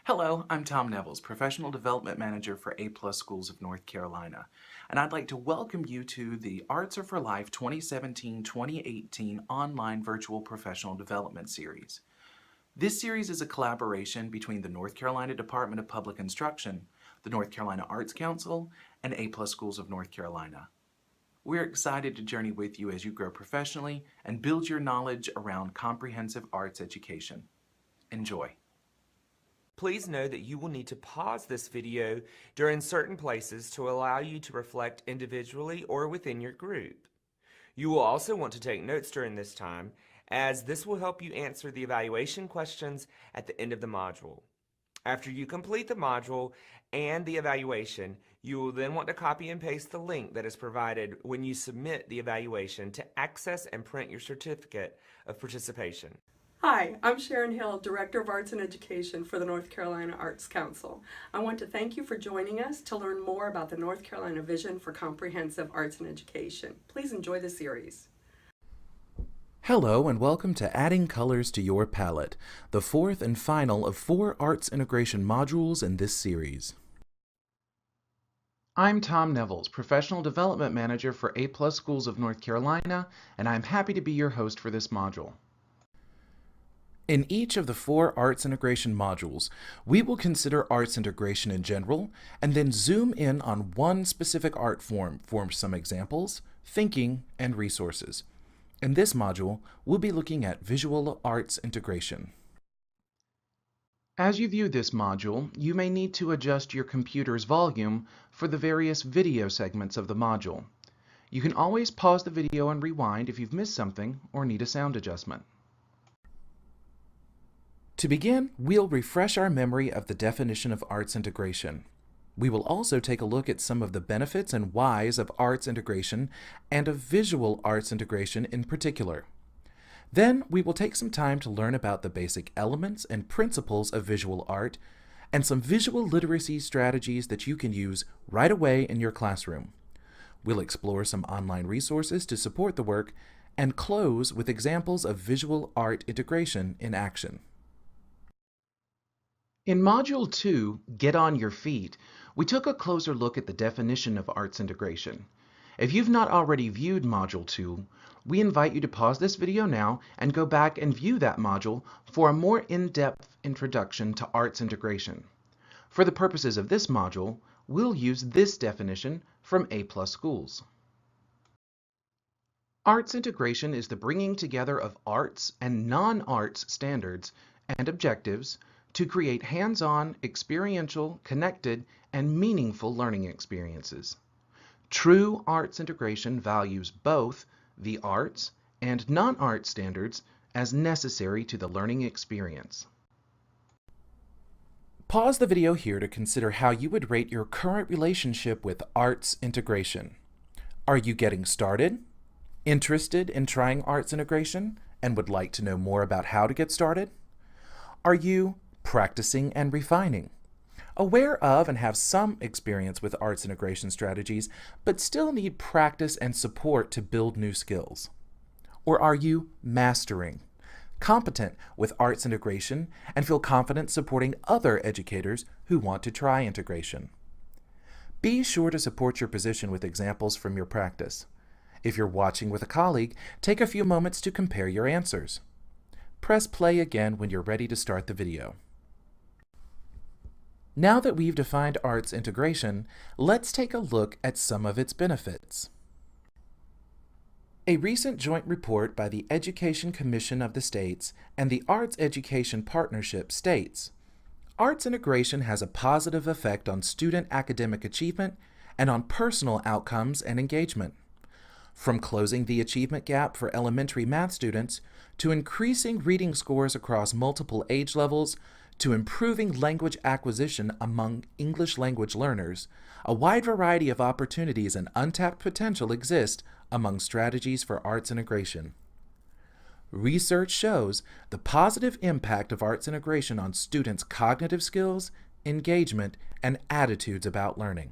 Hello, I'm Tom Nevels, Professional Development Manager for A+ Schools of North Carolina, and I'd like to welcome you to the Arts Are for Life 2017-2018 Online Virtual Professional Development Series. This series is a collaboration between the North Carolina Department of Public Instruction, the North Carolina Arts Council, and A+ Schools of North Carolina. We're excited to journey with you as you grow professionally and build your knowledge around comprehensive arts education. Enjoy. Please know that you will need to pause this video during certain places to allow you to reflect individually or within your group. You will also want to take notes during this time, as this will help you answer the evaluation questions at the end of the module. After you complete the module and the evaluation, you will then want to copy and paste the link that is provided when you submit the evaluation to access and print your certificate of participation. Hi, I'm Sharon Hill, Director of Arts and Education for the North Carolina Arts Council. I want to thank you for joining us to learn more about the North Carolina Vision for Comprehensive Arts and Education. Please enjoy the series. Hello and welcome to Adding Colors to Your Palette, the fourth and final of 4 arts integration modules in this series. I'm Tom Nevels, Professional Development Manager for A+ Schools of North Carolina, and I'm happy to be your host for this module. In each of the 4 arts integration modules, we will consider arts integration in general, and then zoom in on one specific art form for some examples, thinking, and resources. In this module, we'll be looking at visual arts integration. As you view this module, you may need to adjust your computer's volume for the various video segments of the module. You can always pause the video and rewind if you've missed something or need a sound adjustment. To begin, we'll refresh our memory of the definition of arts integration. We will also take a look at some of the benefits and whys of arts integration and of visual arts integration in particular. Then we will take some time to learn about the basic elements and principles of visual art and some visual literacy strategies that you can use right away in your classroom. We'll explore some online resources to support the work and close with examples of visual art integration in action. In Module 2, Get on Your Feet, we took a closer look at the definition of arts integration. If you've not already viewed Module 2, we invite you to pause this video now and go back and view that module for a more in-depth introduction to arts integration. For the purposes of this module, we'll use this definition from A+ Schools. Arts integration is the bringing together of arts and non-arts standards and objectives to create hands-on, experiential, connected, and meaningful learning experiences. True arts integration values both the arts and non-arts standards as necessary to the learning experience. Pause the video here to consider how you would rate your current relationship with arts integration. Are you getting started? Interested in trying arts integration and would like to know more about how to get started? Are you practicing and refining, aware of and have some experience with arts integration strategies, but still need practice and support to build new skills? Or are you mastering, competent with arts integration and feel confident supporting other educators who want to try integration? Be sure to support your position with examples from your practice. If you're watching with a colleague, take a few moments to compare your answers. Press play again when you're ready to start the video. Now that we've defined arts integration, let's take a look at some of its benefits. A recent joint report by the Education Commission of the States and the Arts Education Partnership states, arts integration has a positive effect on student academic achievement and on personal outcomes and engagement. From closing the achievement gap for elementary math students to increasing reading scores across multiple age levels, to improving language acquisition among English language learners, a wide variety of opportunities and untapped potential exist among strategies for arts integration. Research shows the positive impact of arts integration on students' cognitive skills, engagement, and attitudes about learning.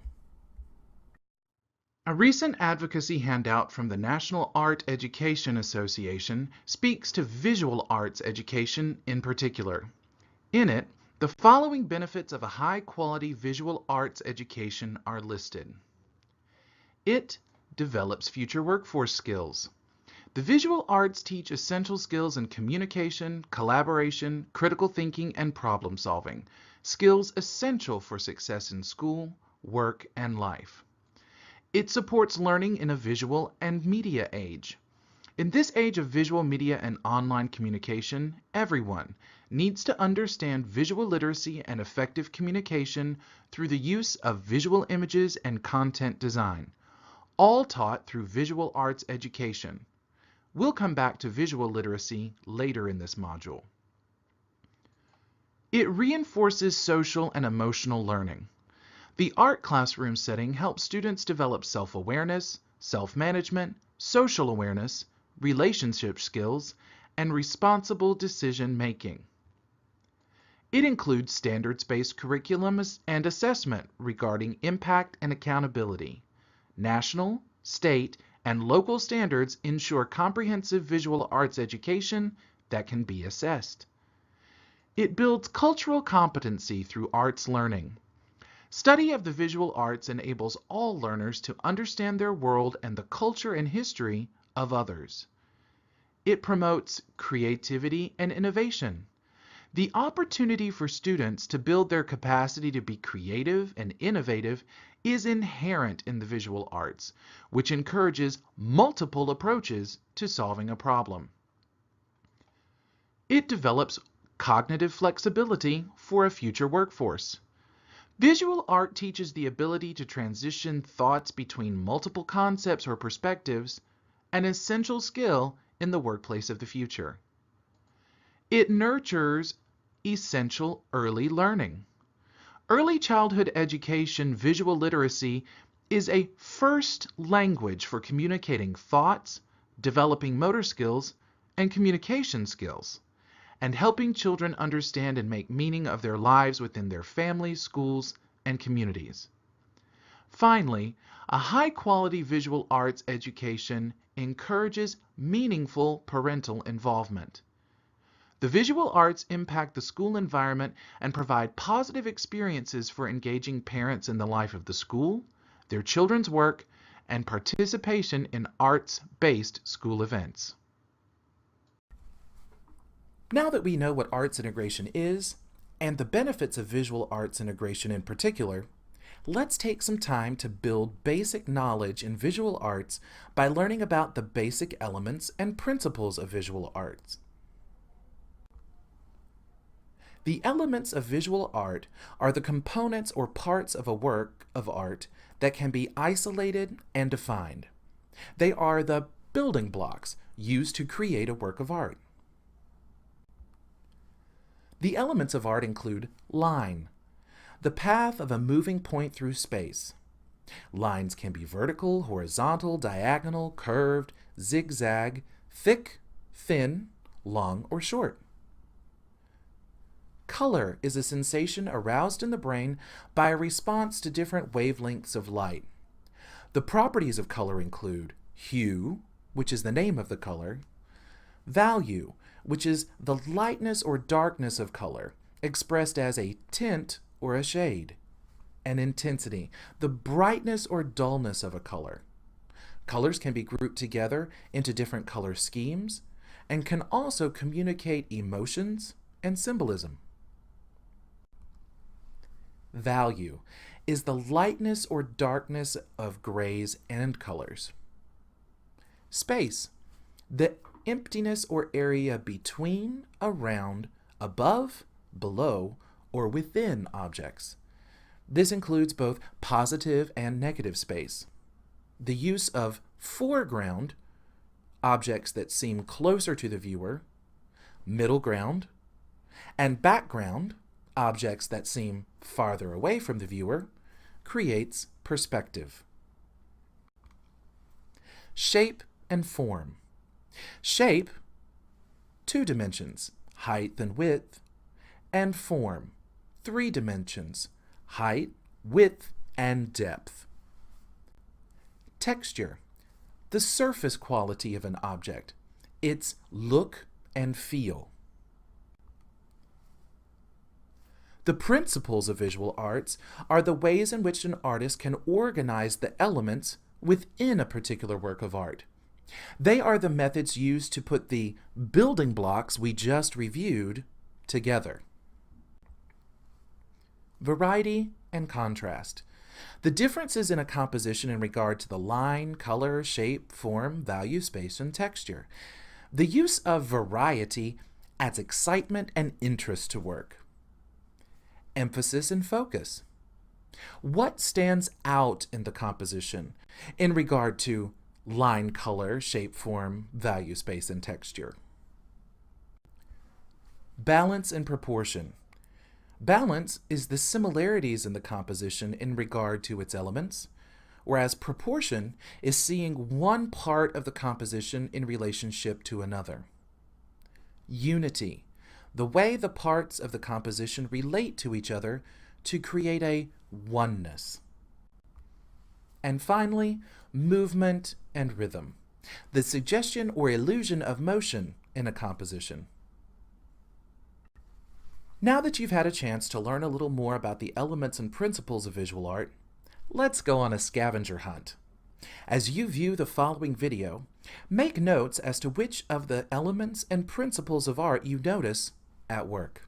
A recent advocacy handout from the National Art Education Association speaks to visual arts education in particular. In it, The following benefits of a high-quality visual arts education are listed. It develops future workforce skills. The visual arts teach essential skills in communication, collaboration, critical thinking, and problem solving, skills essential for success in school, work, and life. It supports learning in a visual and media age. In this age of visual media and online communication, everyone needs to understand visual literacy and effective communication through the use of visual images and content design, all taught through visual arts education. We'll come back to visual literacy later in this module. It reinforces social and emotional learning. The art classroom setting helps students develop self-awareness, self-management, social awareness, relationship skills, and responsible decision-making. It includes standards-based curriculum and assessment regarding impact and accountability. National, state, and local standards ensure comprehensive visual arts education that can be assessed. It builds cultural competency through arts learning. Study of the visual arts enables all learners to understand their world and the culture and history of others. It promotes creativity and innovation. The opportunity for students to build their capacity to be creative and innovative is inherent in the visual arts, which encourages multiple approaches to solving a problem. It develops cognitive flexibility for a future workforce. Visual art teaches the ability to transition thoughts between multiple concepts or perspectives, an essential skill in the workplace of the future. It nurtures essential early learning. Early childhood education visual literacy is a first language for communicating thoughts, developing motor skills, and communication skills, and helping children understand and make meaning of their lives within their families, schools, and communities. Finally, a high-quality visual arts education encourages meaningful parental involvement. The visual arts impact the school environment and provide positive experiences for engaging parents in the life of the school, their children's work, and participation in arts-based school events. Now that we know what arts integration is, and the benefits of visual arts integration in particular, let's take some time to build basic knowledge in visual arts by learning about the basic elements and principles of visual arts. The elements of visual art are the components or parts of a work of art that can be isolated and defined. They are the building blocks used to create a work of art. The elements of art include line, the path of a moving point through space. Lines can be vertical, horizontal, diagonal, curved, zigzag, thick, thin, long, or short. Color is a sensation aroused in the brain by a response to different wavelengths of light. The properties of color include hue, which is the name of the color, value, which is the lightness or darkness of color, expressed as a tint or a shade, and intensity, the brightness or dullness of a color. Colors can be grouped together into different color schemes and can also communicate emotions and symbolism. Value is the lightness or darkness of grays and colors. Space, the emptiness or area between, around, above, below, or within objects. This includes both positive and negative space. The use of foreground, objects that seem closer to the viewer, middle ground, and background, objects that seem farther away from the viewer, creates perspective. Shape and form. Shape, 2 dimensions, height and width, and form, 3 dimensions, height, width, and depth. Texture, the surface quality of an object, its look and feel. The principles of visual arts are the ways in which an artist can organize the elements within a particular work of art. They are the methods used to put the building blocks we just reviewed together. Variety and contrast. The differences in a composition in regard to the line, color, shape, form, value, space, and texture. The use of variety adds excitement and interest to work. Emphasis and focus. What stands out in the composition in regard to line, color, shape, form, value, space, and texture? Balance and proportion. Balance is the similarities in the composition in regard to its elements, whereas proportion is seeing one part of the composition in relationship to another. Unity, the way the parts of the composition relate to each other to create a oneness. And finally, movement and rhythm, the suggestion or illusion of motion in a composition. Now that you've had a chance to learn a little more about the elements and principles of visual art, let's go on a scavenger hunt. As you view the following video, make notes as to which of the elements and principles of art you notice at work.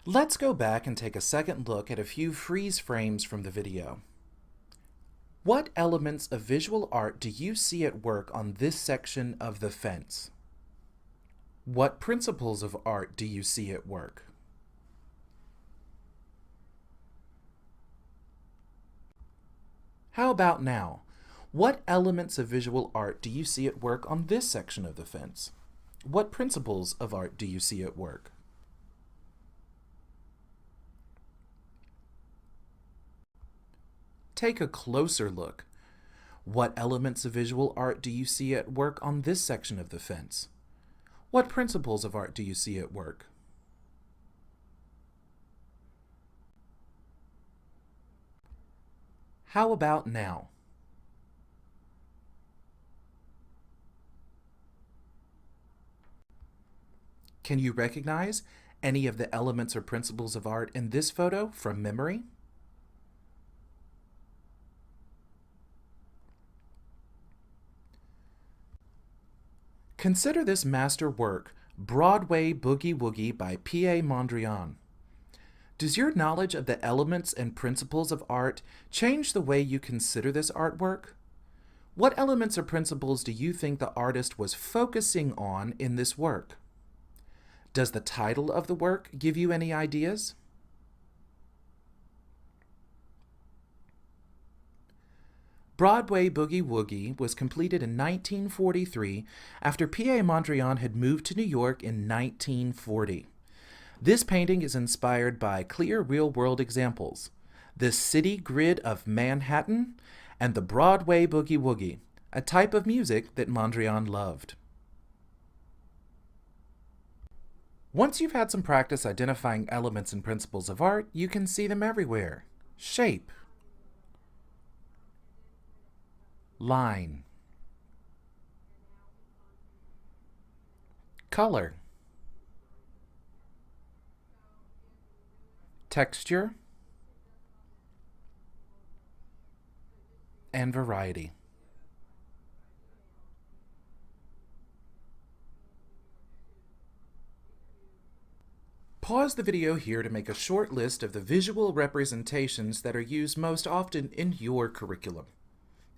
Let's go back and take a second look at a few freeze frames from the video. What elements of visual art do you see at work on this section of the fence? What principles of art do you see at work? How about now? What elements of visual art do you see at work on this section of the fence? What principles of art do you see at work? Take a closer look. What elements of visual art do you see at work on this section of the fence? What principles of art do you see at work? How about now? Can you recognize any of the elements or principles of art in this photo from memory? Consider this master work, Broadway Boogie Woogie by P.A. Mondrian. Does your knowledge of the elements and principles of art change the way you consider this artwork? What elements or principles do you think the artist was focusing on in this work? Does the title of the work give you any ideas? Broadway Boogie Woogie was completed in 1943 after P.A. Mondrian had moved to New York in 1940. This painting is inspired by clear real-world examples, the city grid of Manhattan and the Broadway Boogie Woogie, a type of music that Mondrian loved. Once you've had some practice identifying elements and principles of art, you can see them everywhere. Shape, line, color, texture, and variety. Pause the video here to make a short list of the visual representations that are used most often in your curriculum.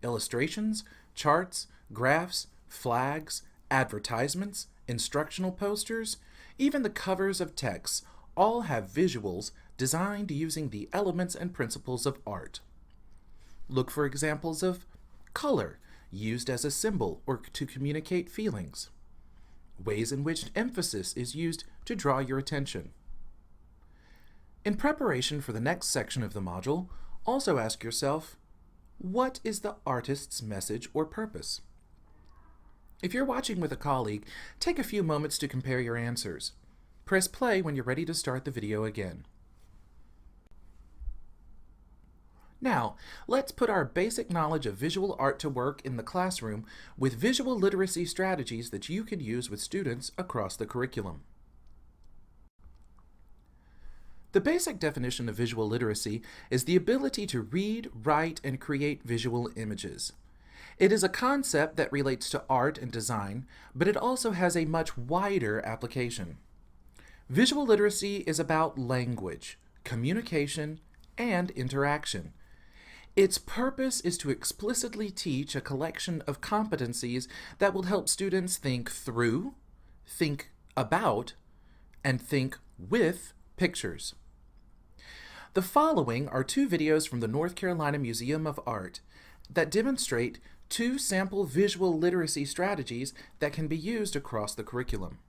Illustrations, charts, graphs, flags, advertisements, instructional posters, even the covers of texts all have visuals designed using the elements and principles of art. Look for examples of color, used as a symbol or to communicate feelings. Ways in which emphasis is used to draw your attention. In preparation for the next section of the module, also ask yourself, what is the artist's message or purpose? If you're watching with a colleague, take a few moments to compare your answers. Press play when you're ready to start the video again. Now, let's put our basic knowledge of visual art to work in the classroom with visual literacy strategies that you can use with students across the curriculum. The basic definition of visual literacy is the ability to read, write, and create visual images. It is a concept that relates to art and design, but it also has a much wider application. Visual literacy is about language, communication, and interaction. Its purpose is to explicitly teach a collection of competencies that will help students think through, think about, and think with pictures. The following are two videos from the North Carolina Museum of Art that demonstrate two sample visual literacy strategies that can be used across the curriculum.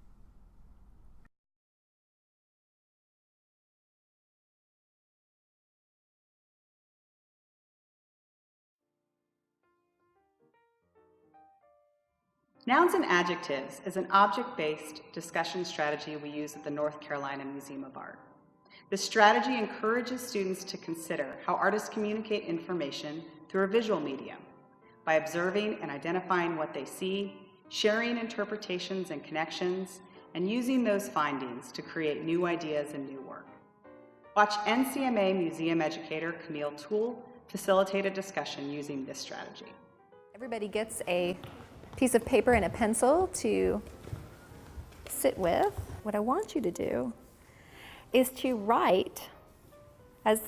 Nouns and adjectives is an object-based discussion strategy we use at the North Carolina Museum of Art. This strategy encourages students to consider how artists communicate information through a visual medium by observing and identifying what they see, sharing interpretations and connections, and using those findings to create new ideas and new work. Watch NCMA Museum educator Camille Toole facilitate a discussion using this strategy. Everybody gets a piece of paper and a pencil to sit with. What I want you to do is to write as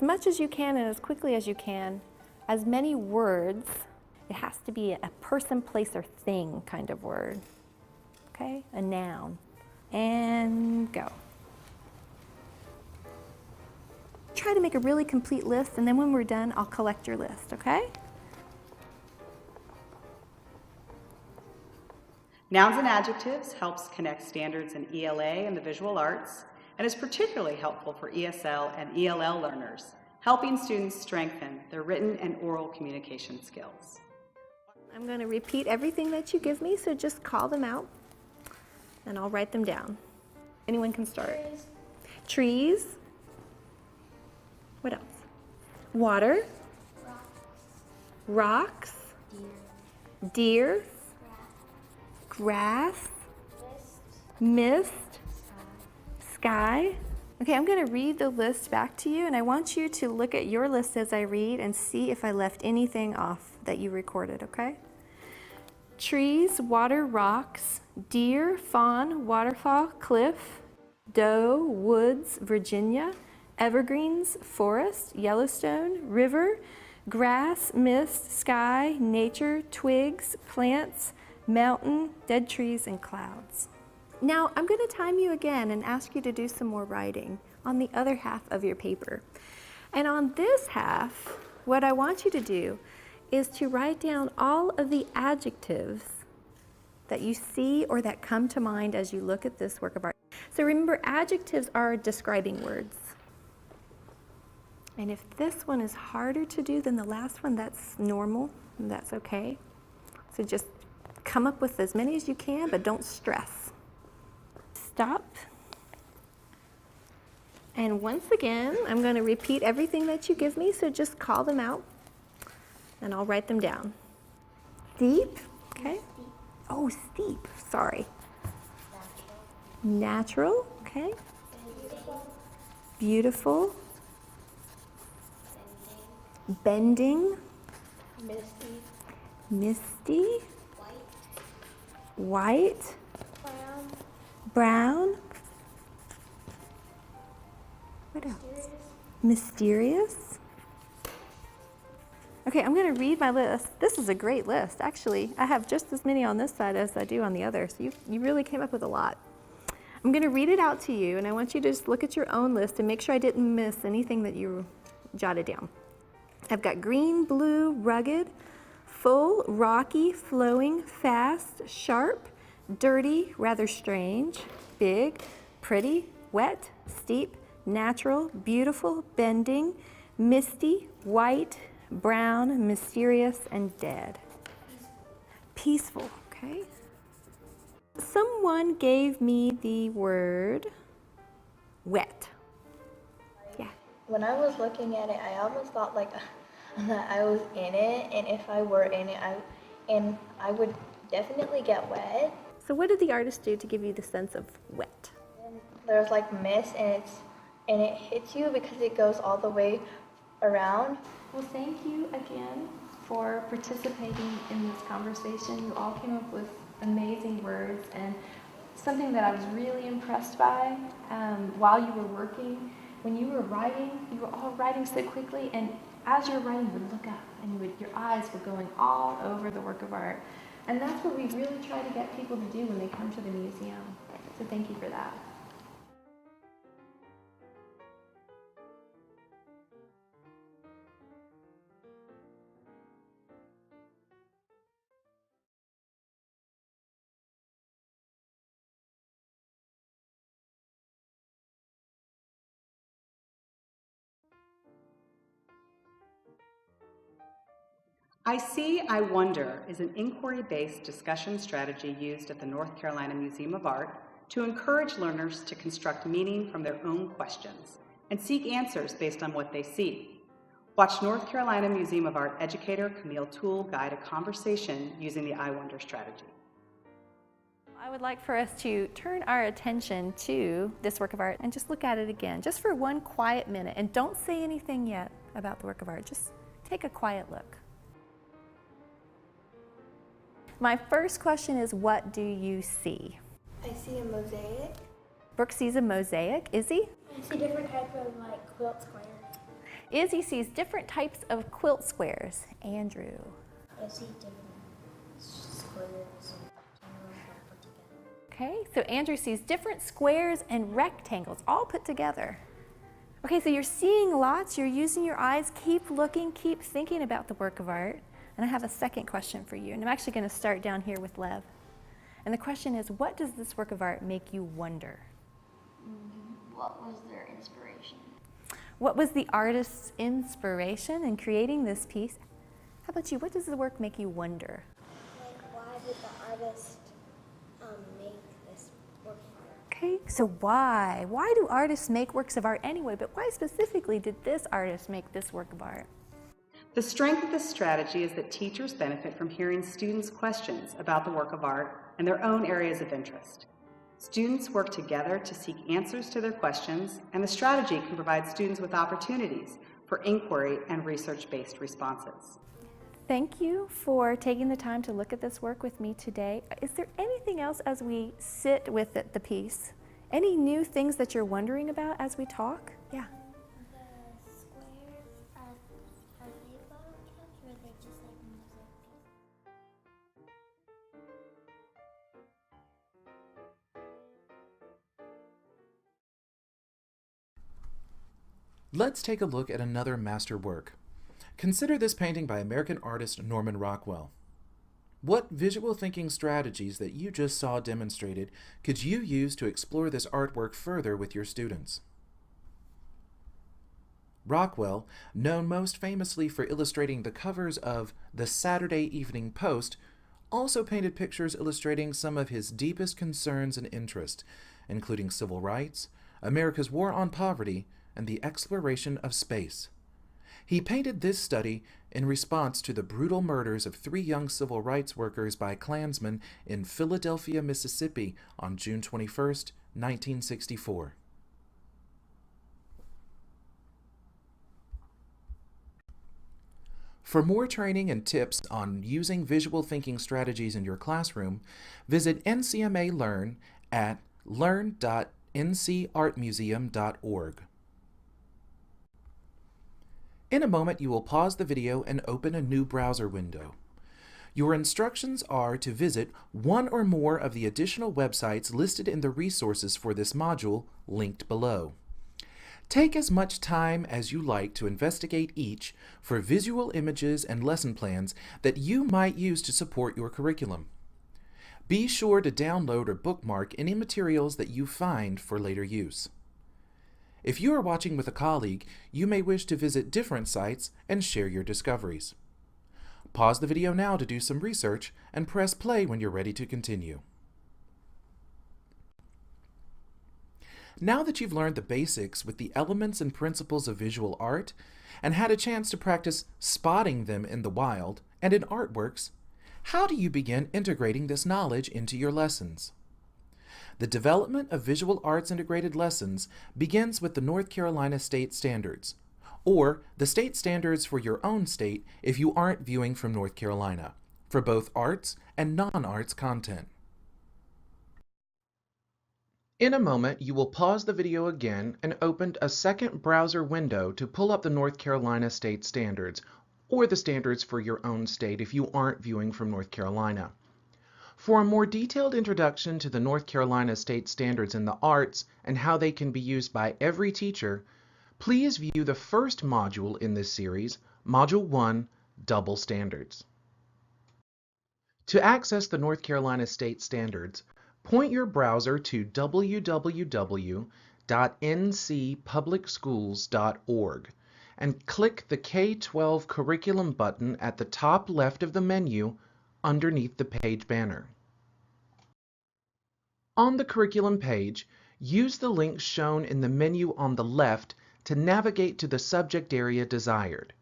much as you can and as quickly as you can, as many words. It has to be a person, place, or thing kind of word. Okay, a noun. And go. Try to make a really complete list, and then when we're done, I'll collect your list, okay? Nouns and adjectives helps connect standards in ELA and the visual arts, and is particularly helpful for ESL and ELL learners, helping students strengthen their written and oral communication skills. I'm going to repeat everything that you give me, so just call them out, and I'll write them down. Anyone can start. Trees. What else? Water. Rocks. Deer. Grass. Mist. Sky. Okay, I'm going to read the list back to you, and I want you to look at your list as I read and see if I left anything off that you recorded, okay? trees, water, rocks, deer, fawn, waterfall, cliff, doe, woods, Virginia, evergreens, forest, Yellowstone, river, grass, mist, sky, nature, twigs, plants, mountain, dead trees, and clouds. Now, I'm going to time you again and ask you to do some more writing on the other half of your paper. And on this half, what I want you to do is to write down all of the adjectives that you see or that come to mind as you look at this work of art. So remember, adjectives are describing words. And if this one is harder to do than the last one, that's normal, and that's okay. So just come up with as many as you can, but don't stress. Stop. And once again, I'm going to repeat everything that you give me, so just call them out, and I'll write them down. Steep, okay? Oh, steep, sorry. Natural, okay? Beautiful. Bending. Misty. White. Brown. What else? Mysterious. Okay, I'm going to read my list. This is a great list. Actually, I have just as many on this side as I do on the other, so you really came up with a lot. I'm going to read it out to you, and I want you to just look at your own list and make sure I didn't miss anything that you jotted down. I've got green, blue, rugged, full, rocky, flowing, fast, sharp, dirty, rather strange, big, pretty, wet, steep, natural, beautiful, bending, misty, white, brown, mysterious, and dead. Peaceful, okay? Someone gave me the word wet. Yeah. When I was looking at it, I almost thought like that I was in it, and if I were in it, I would definitely get wet. So what did the artist do to give you the sense of wet? And there's like mist, and it hits you because it goes all the way around. Well, thank you again for participating in this conversation. You all came up with amazing words, and something that I was really impressed by while you were working. When you were writing, you were all writing so quickly, and as you were writing, you would look up, and your eyes were going all over the work of art. And that's what we really try to get people to do when they come to the museum. So thank you for that. I See, I Wonder is an inquiry-based discussion strategy used at the North Carolina Museum of Art to encourage learners to construct meaning from their own questions and seek answers based on what they see. Watch North Carolina Museum of Art educator Camille Toole guide a conversation using the I Wonder strategy. I would like for us to turn our attention to this work of art and just look at it again, just for one quiet minute. And don't say anything yet about the work of art. Just take a quiet look. My first question is, what do you see? I see a mosaic. Brooke sees a mosaic. Izzy? I see different types of quilt squares. Izzy sees different types of quilt squares. Andrew? I see different squares and rectangles all put together. Okay, so Andrew sees different squares and rectangles all put together. Okay, so you're seeing lots, you're using your eyes. Keep looking, keep thinking about the work of art. And I have a second question for you, and I'm actually going to start down here with Lev. And the question is, what does this work of art make you wonder? What was their inspiration? What was the artist's inspiration in creating this piece? How about you? What does the work make you wonder? Why did the artist make this work of art? Okay, so why? Why do artists make works of art anyway, but why specifically did this artist make this work of art? The strength of this strategy is that teachers benefit from hearing students' questions about the work of art and their own areas of interest. Students work together to seek answers to their questions, and the strategy can provide students with opportunities for inquiry and research-based responses. Thank you for taking the time to look at this work with me today. Is there anything else as we sit with the piece? Any new things that you're wondering about as we talk? Yeah. The squares, are they bottle caps or are they just like music pieces? Let's take a look at another master work. Consider this painting by American artist Norman Rockwell. What visual thinking strategies that you just saw demonstrated could you use to explore this artwork further with your students? Rockwell, known most famously for illustrating the covers of the Saturday Evening Post, also painted pictures illustrating some of his deepest concerns and interests, including civil rights, America's war on poverty, and the exploration of space. He painted this study in response to the brutal murders of 3 young civil rights workers by Klansmen in Philadelphia, Mississippi on June 21, 1964. For more training and tips on using visual thinking strategies in your classroom, visit NCMA Learn at learn.ncartmuseum.org. In a moment, you will pause the video and open a new browser window. Your instructions are to visit one or more of the additional websites listed in the resources for this module, linked below. Take as much time as you like to investigate each for visual images and lesson plans that you might use to support your curriculum. Be sure to download or bookmark any materials that you find for later use. If you are watching with a colleague, you may wish to visit different sites and share your discoveries. Pause the video now to do some research and press play when you're ready to continue. Now that you've learned the basics with the elements and principles of visual art and had a chance to practice spotting them in the wild and in artworks, how do you begin integrating this knowledge into your lessons? The development of visual arts integrated lessons begins with the North Carolina State Standards, or the state standards for your own state if you aren't viewing from North Carolina, for both arts and non-arts content. In a moment, you will pause the video again and open a second browser window to pull up the North Carolina State Standards, or the standards for your own state if you aren't viewing from North Carolina. For a more detailed introduction to the North Carolina State Standards in the arts and how they can be used by every teacher, please view the first module in this series, Module 1, Double Standards. To access the North Carolina State Standards, point your browser to www.ncpublicschools.org and click the K-12 Curriculum button at the top left of the menu underneath the page banner. On the curriculum page, use the links shown in the menu on the left to navigate to the subject area desired.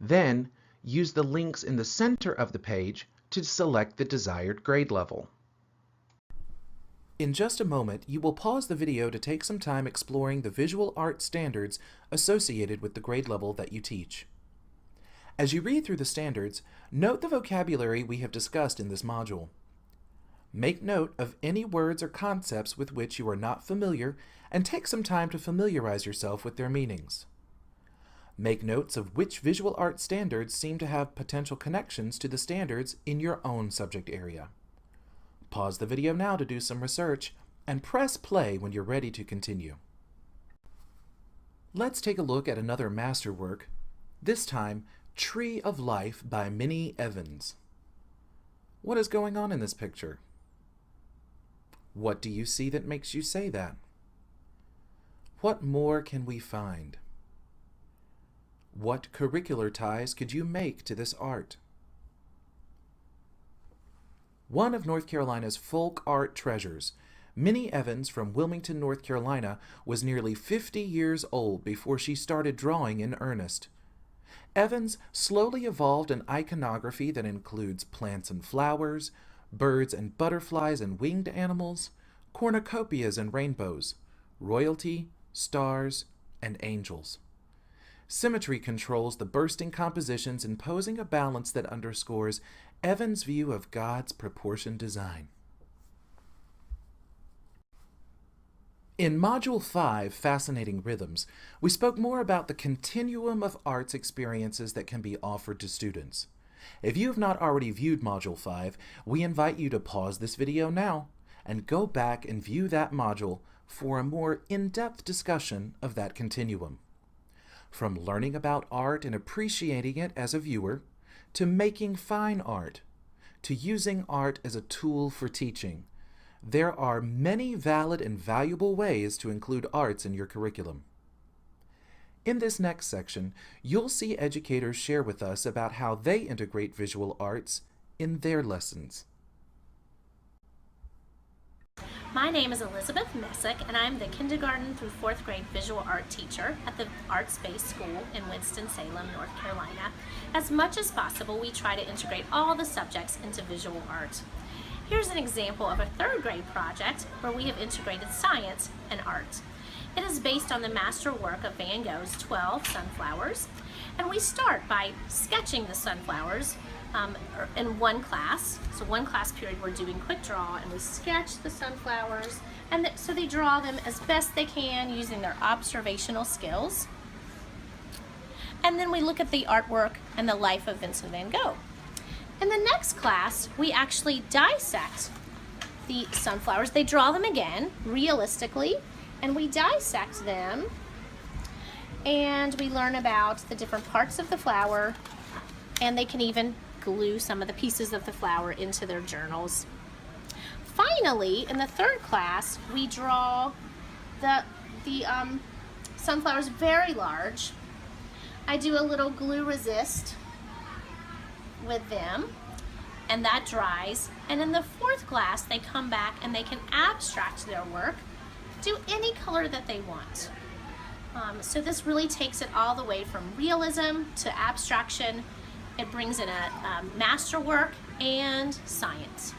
Then, use the links in the center of the page to select the desired grade level. In just a moment, you will pause the video to take some time exploring the visual art standards associated with the grade level that you teach. As you read through the standards, note the vocabulary we have discussed in this module. Make note of any words or concepts with which you are not familiar and take some time to familiarize yourself with their meanings. Make notes of which visual art standards seem to have potential connections to the standards in your own subject area. Pause the video now to do some research and press play when you're ready to continue. Let's take a look at another masterwork, this time Tree of Life by Minnie Evans. What is going on in this picture? What do you see that makes you say that? What more can we find? What curricular ties could you make to this art? One of North Carolina's folk art treasures, Minnie Evans from Wilmington, North Carolina, was nearly 50 years old before she started drawing in earnest. Evans slowly evolved an iconography that includes plants and flowers, birds and butterflies and winged animals, cornucopias and rainbows, royalty, stars, and angels. Symmetry controls the bursting compositions, imposing a balance that underscores Evan's view of God's proportioned design. In Module 5, Fascinating Rhythms, we spoke more about the continuum of arts experiences that can be offered to students. If you have not already viewed Module 5, we invite you to pause this video now and go back and view that module for a more in-depth discussion of that continuum. From learning about art and appreciating it as a viewer, to making fine art, to using art as a tool for teaching, there are many valid and valuable ways to include arts in your curriculum. In this next section, you'll see educators share with us about how they integrate visual arts in their lessons. My name is Elizabeth Messick, and I'm the kindergarten through 4th grade visual art teacher at the Arts-Based School in Winston-Salem, North Carolina. As much as possible, we try to integrate all the subjects into visual art. Here's an example of a 3rd grade project where we have integrated science and art. It is based on the master work of Van Gogh's 12 sunflowers, and we start by sketching the sunflowers in one class. So one class period we're doing quick draw, and we sketch the sunflowers, and so they draw them as best they can using their observational skills. And then we look at the artwork and the life of Vincent van Gogh. In the next class, we actually dissect the sunflowers. They draw them again, realistically, and we dissect them, and we learn about the different parts of the flower, and they can even glue some of the pieces of the flower into their journals. Finally, in the 3rd class, we draw the sunflowers very large. I do a little glue resist with them, and that dries. And in the 4th class, they come back and they can abstract their work, do any color that they want. So this really takes it all the way from realism to abstraction. It brings in a masterwork and science.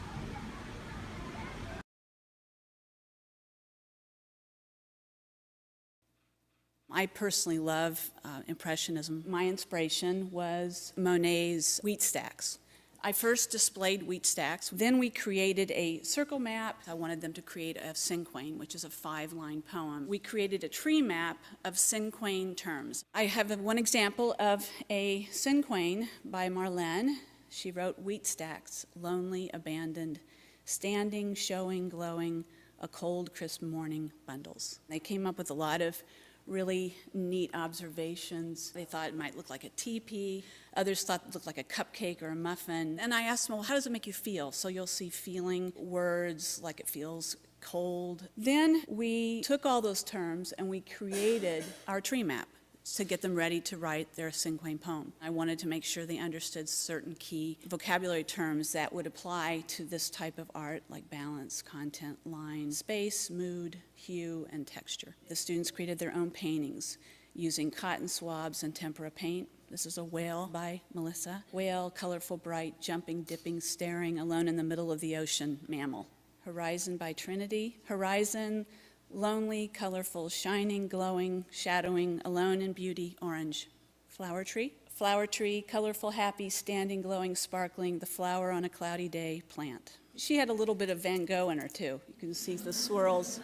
I personally love Impressionism. My inspiration was Monet's wheat stacks. I first displayed wheat stacks. Then we created a circle map. I wanted them to create a cinquain, which is a 5-line poem. We created a tree map of cinquain terms. I have one example of a cinquain by Marlene. She wrote wheat stacks, lonely, abandoned, standing, showing, glowing, a cold, crisp morning, bundles. They came up with a lot of really neat observations. They thought it might look like a teepee. Others thought it looked like a cupcake or a muffin. And I asked them, well, how does it make you feel? So you'll see feeling words like it feels cold. Then we took all those terms and we created our tree map to get them ready to write their cinquain poem. I wanted to make sure they understood certain key vocabulary terms that would apply to this type of art, like balance, content, line, space, mood, hue, and texture. The students created their own paintings using cotton swabs and tempera paint. This is a whale by Melissa. Whale, colorful, bright, jumping, dipping, staring, alone in the middle of the ocean, mammal. Horizon by Trinity. Horizon, lonely, colorful, shining, glowing, shadowing, alone in beauty, orange. Flower tree. Flower tree, colorful, happy, standing, glowing, sparkling, the flower on a cloudy day, plant. She had a little bit of Van Gogh in her too. You can see the swirls.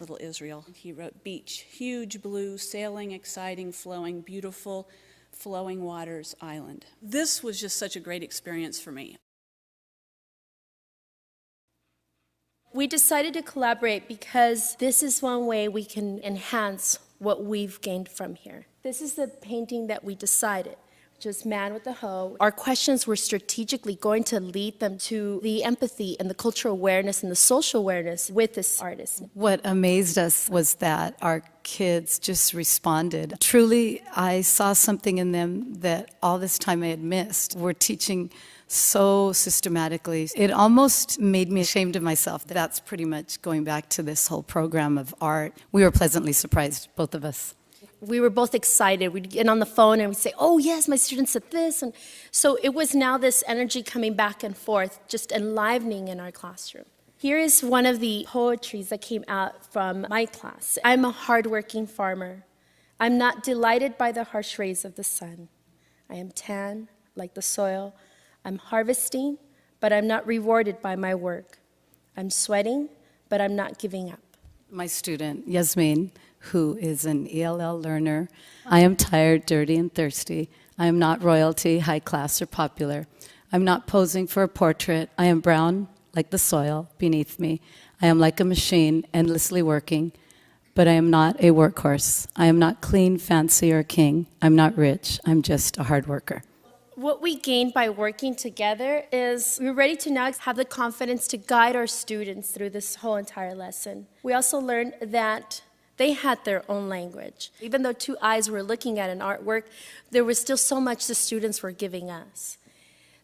Little Israel. He wrote beach, huge blue, sailing, exciting, flowing, beautiful, flowing waters, island. This was just such a great experience for me. We decided to collaborate because this is one way we can enhance what we've gained from here. This is the painting that we decided, which is Man with the Hoe. Our questions were strategically going to lead them to the empathy and the cultural awareness and the social awareness with this artist. What amazed us was that our kids just responded. Truly, I saw something in them that all this time I had missed. We're teaching so systematically. It almost made me ashamed of myself. That's pretty much going back to this whole program of art. We were pleasantly surprised, both of us. We were both excited. We'd get on the phone and we'd say, oh yes, my students said this. And so it was now this energy coming back and forth, just enlivening in our classroom. Here is one of the poetries that came out from my class. I'm a hardworking farmer. I'm not delighted by the harsh rays of the sun. I am tan, like the soil. I'm harvesting, but I'm not rewarded by my work. I'm sweating, but I'm not giving up. My student, Yasmin, who is an ELL learner, I am tired, dirty, and thirsty. I am not royalty, high class, or popular. I'm not posing for a portrait. I am brown, like the soil beneath me. I am like a machine, endlessly working, but I am not a workhorse. I am not clean, fancy, or king. I'm not rich. I'm just a hard worker. What we gained by working together is we're ready to now have the confidence to guide our students through this whole entire lesson. We also learned that they had their own language. Even though two eyes were looking at an artwork, there was still so much the students were giving us.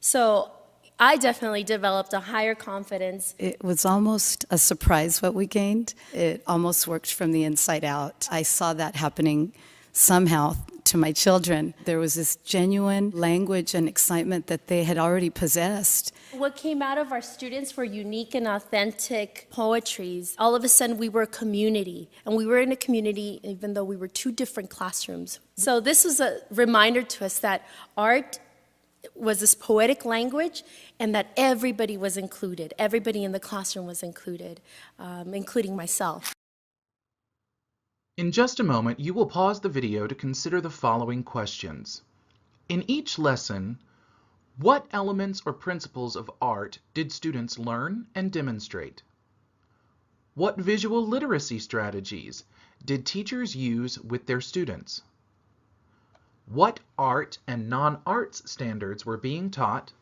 So I definitely developed a higher confidence. It was almost a surprise what we gained. It almost worked from the inside out. I saw that happening somehow to my children. There was this genuine language and excitement that they had already possessed. What came out of our students were unique and authentic poetries. All of a sudden, we were a community, and we were in a community even though we were two different classrooms. So this was a reminder to us that art was this poetic language and that everybody was included. Everybody in the classroom was included, including myself. In just a moment, you will pause the video to consider the following questions. In each lesson, what elements or principles of art did students learn and demonstrate? What visual literacy strategies did teachers use with their students? What art and non-arts standards were being taught?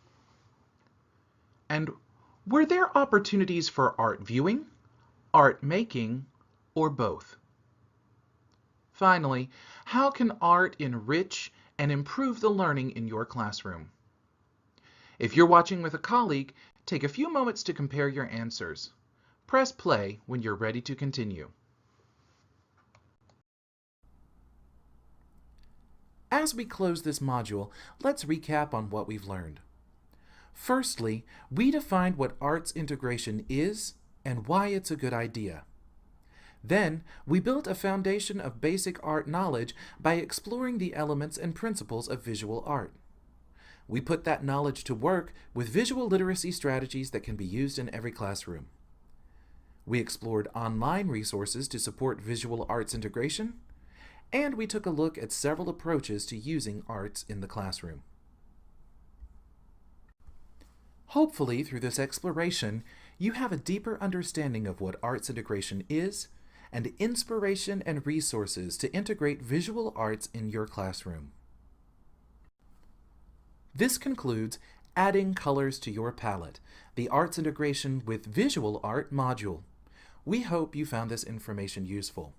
And were there opportunities for art viewing, art making, or both? Finally, how can art enrich and improve the learning in your classroom? If you're watching with a colleague, take a few moments to compare your answers. Press play when you're ready to continue. As we close this module, let's recap on what we've learned. Firstly, we defined what arts integration is and why it's a good idea. Then, we built a foundation of basic art knowledge by exploring the elements and principles of visual art. We put that knowledge to work with visual literacy strategies that can be used in every classroom. We explored online resources to support visual arts integration, and we took a look at several approaches to using arts in the classroom. Hopefully, through this exploration, you have a deeper understanding of what arts integration is and inspiration and resources to integrate visual arts in your classroom. This concludes Adding Colors to Your Palette, the Arts Integration with Visual Art module. We hope you found this information useful.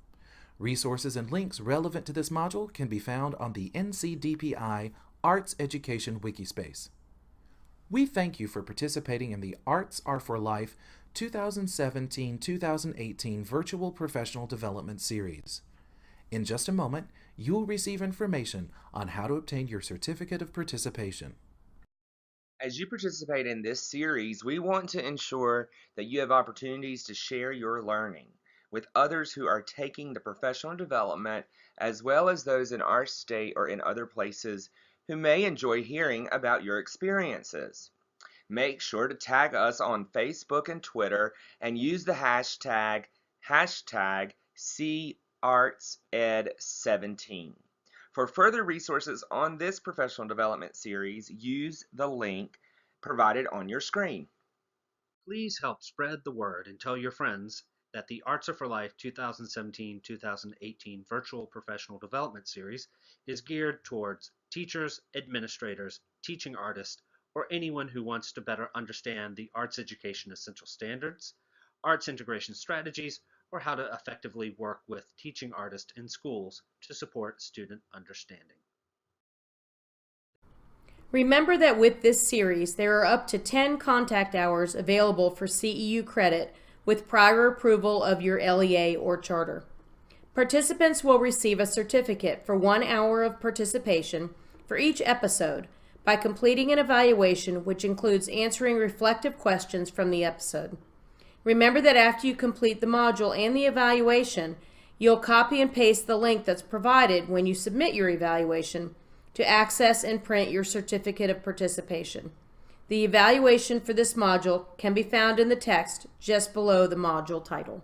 Resources and links relevant to this module can be found on the NC DPI Arts Education Wikispace. We thank you for participating in the Arts Are for Life 2017-2018 Virtual Professional Development Series. In just a moment, you will receive information on how to obtain your Certificate of Participation. As you participate in this series, we want to ensure that you have opportunities to share your learning with others who are taking the professional development, as well as those in our state or in other places who may enjoy hearing about your experiences. Make sure to tag us on Facebook and Twitter and use the hashtag #CArtsEd17. For further resources on this professional development series, use the link provided on your screen. Please help spread the word and tell your friends that the Arts Are for Life 2017-2018 Virtual Professional Development Series is geared towards teachers, administrators, teaching artists, or anyone who wants to better understand the arts education essential standards, arts integration strategies, or how to effectively work with teaching artists in schools to support student understanding. Remember that with this series, there are up to 10 contact hours available for CEU credit with prior approval of your LEA or charter. Participants will receive a certificate for 1 hour of participation for each episode by completing an evaluation which includes answering reflective questions from the episode. Remember that after you complete the module and the evaluation, You'll copy and paste the link that's provided when you submit your evaluation to access and print your certificate of participation. The evaluation for this module can be found in the text just below the module title.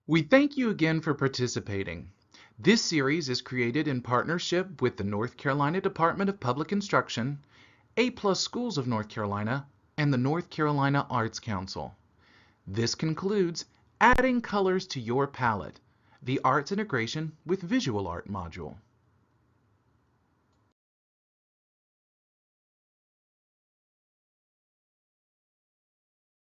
We thank you again for participating. This series is created in partnership with the North Carolina Department of Public Instruction, A+ Schools of North Carolina, and the North Carolina Arts Council. This concludes Adding Colors to Your Palette, the Arts Integration with Visual Art module.